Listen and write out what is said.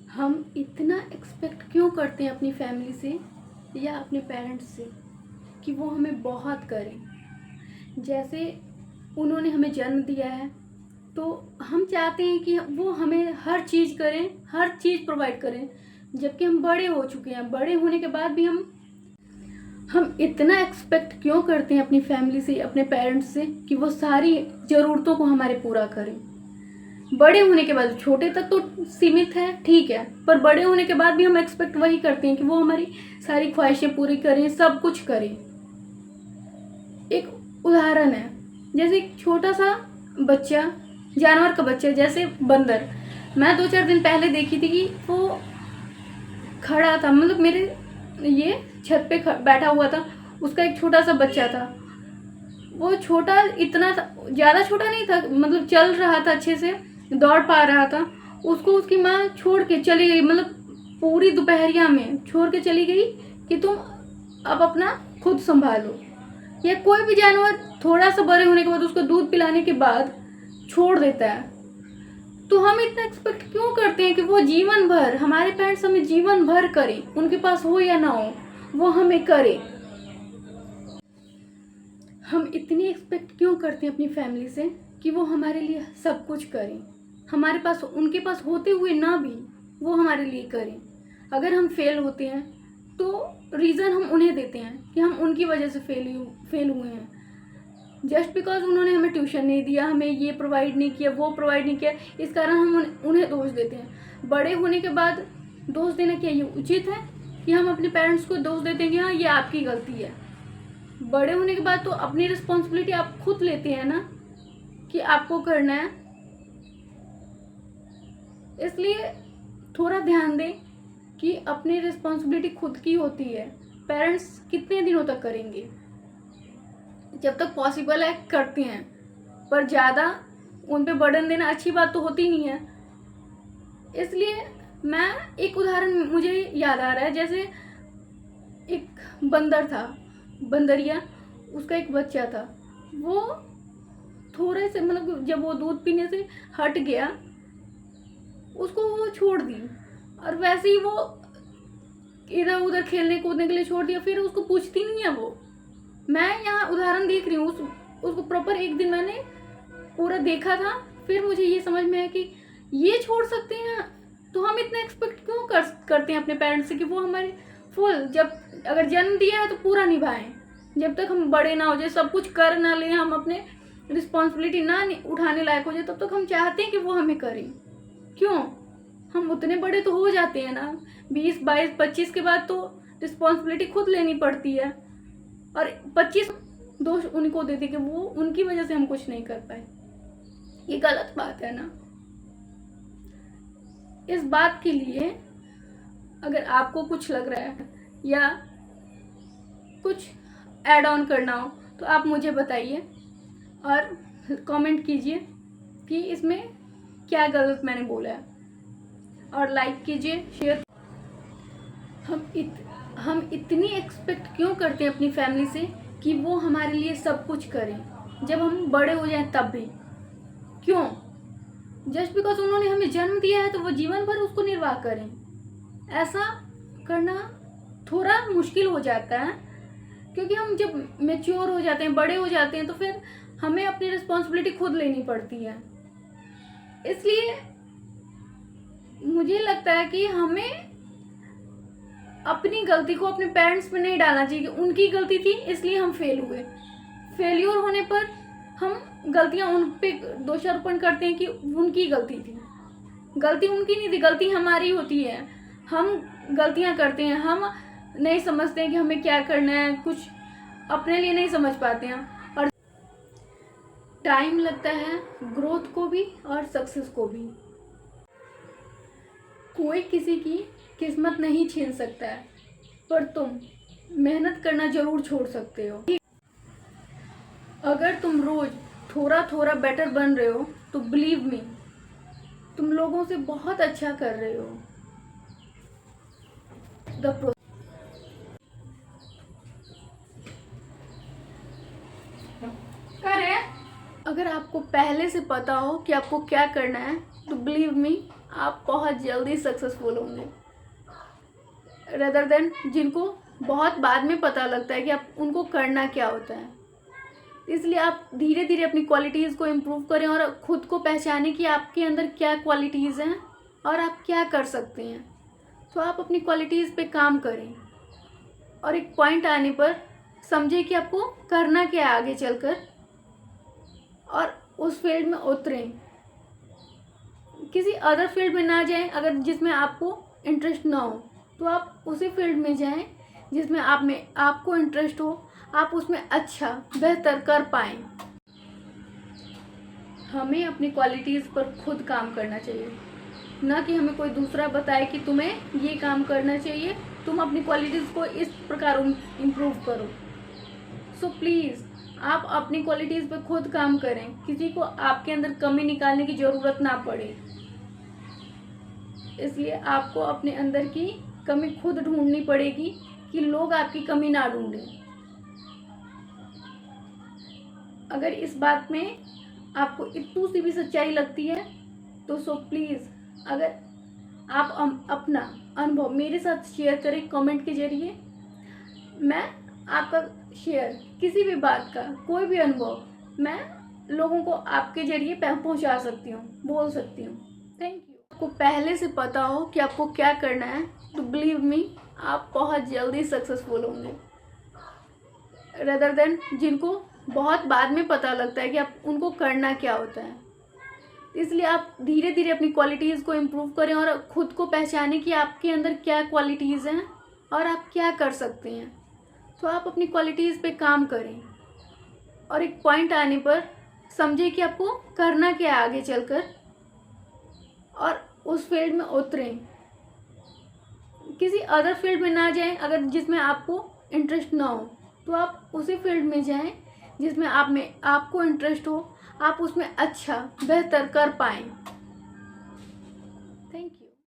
हम इतना एक्सपेक्ट क्यों करते हैं अपनी फैमिली से या अपने पेरेंट्स से कि वो हमें बहुत करें। जैसे उन्होंने हमें जन्म दिया है तो हम चाहते हैं कि वो हमें हर चीज़ करें, हर चीज़ प्रोवाइड करें। जबकि हम बड़े हो चुके हैं, बड़े होने के बाद भी हम इतना एक्सपेक्ट क्यों करते हैं अपनी फैमिली से, अपने पेरेंट्स से कि वो सारी ज़रूरतों को हमारे पूरा करें। बड़े होने के बाद, छोटे तक तो सीमित है, ठीक है, पर बड़े होने के बाद भी हम एक्सपेक्ट वही करते हैं कि वो हमारी सारी ख्वाहिशें पूरी करें, सब कुछ करें। एक उदाहरण है, जैसे एक छोटा सा बच्चा, जानवर का बच्चा, जैसे बंदर। मैं 2-4 दिन पहले देखी थी कि वो खड़ा था, मतलब मेरे ये छत पे बैठा हुआ था। उसका एक छोटा सा बच्चा था। वो छोटा इतना ज़्यादा छोटा नहीं था, मतलब चल रहा था, अच्छे से दौड़ पा रहा था। उसको उसकी माँ छोड़ के चली गई, मतलब पूरी दोपहरिया में छोड़ के चली गई कि तुम अब अपना खुद संभालो। या कोई भी जानवर थोड़ा सा बड़े होने के बाद, उसको दूध पिलाने के बाद छोड़ देता है। तो हम इतना एक्सपेक्ट क्यों करते हैं कि वो जीवन भर, हमारे पेरेंट्स हमें जीवन भर करें, उनके पास हो या ना हो, वो हमें करे। हम इतनी एक्सपेक्ट क्यों करते हैं अपनी फैमिली से कि वो हमारे लिए सब कुछ करें, हमारे पास, उनके पास होते हुए ना भी वो हमारे लिए करें। अगर हम फेल होते हैं तो रीज़न हम उन्हें देते हैं कि हम उनकी वजह से फेल हुए हैं। जस्ट बिकॉज उन्होंने हमें ट्यूशन नहीं दिया, हमें ये प्रोवाइड नहीं किया, वो प्रोवाइड नहीं किया, इस कारण हम उन्हें दोष देते हैं। बड़े होने के बाद दोष देना क्या ये उचित है कि हम अपने पेरेंट्स को दोष देते हैं कि हाँ ये आपकी गलती है? बड़े होने के बाद तो अपनी रिस्पॉन्सिबिलिटी आप खुद लेते हैं ना कि आपको करना है। इसलिए थोड़ा ध्यान दें कि अपनी रिस्पॉन्सिबिलिटी खुद की होती है। पेरेंट्स कितने दिनों तक करेंगे? जब तक पॉसिबल है करते हैं, पर ज़्यादा उन पे बर्डन देना अच्छी बात तो होती नहीं है। इसलिए मैं एक उदाहरण मुझे याद आ रहा है, जैसे एक बंदर था, बंदरिया, उसका एक बच्चा था। वो थोड़े से, मतलब जब वो दूध पीने से हट गया, उसको वो छोड़ दी, और वैसे ही वो इधर उधर खेलने कूदने के लिए छोड़ दिया। फिर उसको पूछती नहीं है वो। मैं यहाँ उदाहरण देख रही हूँ, उसको प्रॉपर एक दिन मैंने पूरा देखा था, फिर मुझे ये समझ में आया कि ये छोड़ सकते हैं। तो हम इतना एक्सपेक्ट क्यों करते हैं अपने पेरेंट्स से कि वो हमारे फुल, जब अगर जन्म दिया है तो पूरा निभाएं। जब तक हम बड़े ना हो जाए, सब कुछ कर ना लें, हम अपने रिस्पॉन्सिबिलिटी ना उठाने लायक हो जाए, तब तक हम चाहते हैं कि वो हमें करें। क्यों? हम उतने बड़े तो हो जाते हैं ना, 20, 22, 25 के बाद तो रिस्पॉन्सिबिलिटी खुद लेनी पड़ती है, और 25 दोष उनको देते कि वो, उनकी वजह से हम कुछ नहीं कर पाए। ये गलत बात है ना। इस बात के लिए अगर आपको कुछ लग रहा है या कुछ ऐड ऑन करना हो तो आप मुझे बताइए और कमेंट कीजिए कि इसमें क्या गलत मैंने बोला है, और लाइक कीजिए, शेयर। हम इतनी एक्सपेक्ट क्यों करते हैं अपनी फैमिली से कि वो हमारे लिए सब कुछ करें, जब हम बड़े हो जाएं तब भी? क्यों? जस्ट बिकॉज उन्होंने हमें जन्म दिया है तो वो जीवन भर उसको निर्वाह करें। ऐसा करना थोड़ा मुश्किल हो जाता है, क्योंकि हम जब मैच्योर हो जाते हैं, बड़े हो जाते हैं, तो फिर हमें अपनी रिस्पॉन्सिबिलिटी खुद लेनी पड़ती है। इसलिए मुझे लगता है कि हमें अपनी गलती को अपने पेरेंट्स पे नहीं डालना चाहिए कि उनकी गलती थी इसलिए हम फेल हुए। फेल्योर होने पर हम गलतियां उन पे दोषारोपण करते हैं कि उनकी गलती थी। गलती उनकी नहीं थी, गलती हमारी होती है। हम गलतियां करते हैं, हम नहीं समझते हैं कि हमें क्या करना है, कुछ अपने लिए नहीं समझ पाते हैं, और टाइम लगता है ग्रोथ को भी और सक्सेस को भी। कोई किसी की किस्मत नहीं छीन सकता है, पर तुम मेहनत करना जरूर छोड़ सकते हो। अगर तुम रोज थोड़ा थोड़ा बेटर बन रहे हो तो बिलीव मी, तुम लोगों से बहुत अच्छा कर रहे हो। अगर आपको पहले से पता हो कि आपको क्या करना है तो बिलीव मी, आप बहुत जल्दी सक्सेसफुल होंगे, रेदर देन जिनको बहुत बाद में पता लगता है कि आप उनको करना क्या होता है। इसलिए आप धीरे धीरे अपनी क्वालिटीज़ को इम्प्रूव करें और खुद को पहचानें कि आपके अंदर क्या क्वालिटीज़ हैं और आप क्या कर सकते हैं। तो आप अपनी क्वालिटीज़ पे काम करें और एक पॉइंट आने पर समझें कि आपको करना क्या है आगे चलकर, और उस फील्ड में उतरें। किसी अदर फील्ड में ना जाएं, अगर जिसमें आपको इंटरेस्ट ना हो तो आप उसी फील्ड में जाएं जिसमें आपको इंटरेस्ट हो, आप उसमें अच्छा बेहतर कर पाएँ। हमें अपनी क्वालिटीज़ पर खुद काम करना चाहिए, ना कि हमें कोई दूसरा बताए कि तुम्हें ये काम करना चाहिए, तुम अपनी क्वालिटीज़ को इस प्रकार इम्प्रूव करो। सो प्लीज़ आप अपनी क्वालिटीज़ पे खुद काम करें, किसी को आपके अंदर कमी निकालने की ज़रूरत ना पड़े। इसलिए आपको अपने अंदर की कमी खुद ढूंढनी पड़ेगी कि लोग आपकी कमी ना ढूंढें। अगर इस बात में आपको इतनी सी भी सच्चाई लगती है तो सो प्लीज़ अगर आप अपना अनुभव मेरे साथ शेयर करें कमेंट के ज़रिए। मैं आपका शेयर किसी भी बात का कोई भी अनुभव मैं लोगों को आपके ज़रिए पहुंचा सकती हूँ, बोल सकती हूँ। Thank you. आपको पहले से पता हो कि आपको क्या करना है तो बिलीव मी आप बहुत जल्दी सक्सेसफुल होंगे, रेदर देन जिनको बहुत बाद में पता लगता है कि आप उनको करना क्या होता है। इसलिए आप धीरे धीरे अपनी क्वालिटीज़ को इम्प्रूव करें और खुद को पहचानें कि आपके अंदर क्या क्वालिटीज़ हैं और आप क्या कर सकते हैं। तो आप अपनी क्वालिटीज़ पे काम करें और एक पॉइंट आने पर समझें कि आपको करना क्या है आगे चलकर, और उस फील्ड में उतरें। किसी अदर फील्ड में ना जाएं, अगर जिसमें आपको इंटरेस्ट ना हो तो आप उसी फील्ड में जाएं जिसमें आपको इंटरेस्ट हो, आप उसमें अच्छा बेहतर कर पाएँ।